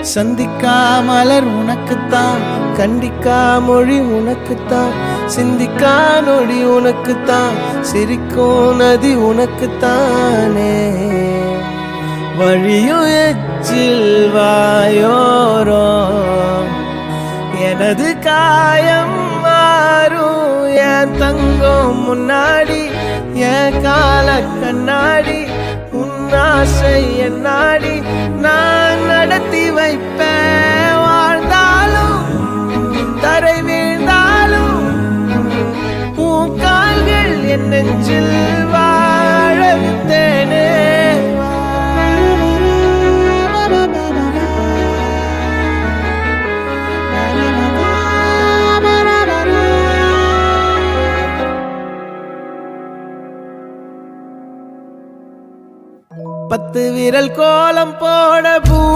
சந்திக்கா மலர் உனக்குத்தான், கண்டிக்கா மொழி உனக்குத்தான், சிந்திக்கா நொடி உனக்குத்தான், சிரிக்கும் நதி உனக்குத்தானே. வழியும் எச்சில் வாயோரம் எனது காயம் மாறும். என் தங்கம் முன்னாடி என் கால கண்ணாடி, உன் ஆசை என் நாடி நான் நடத்தி வைப்பேன். வாழ்ந்தாலும் தரை வீழ்ந்தாலும் உன் கால்கள் என் நெஞ்சில் வாழ விட்டேனே. பத்து விரல் கோலம் போட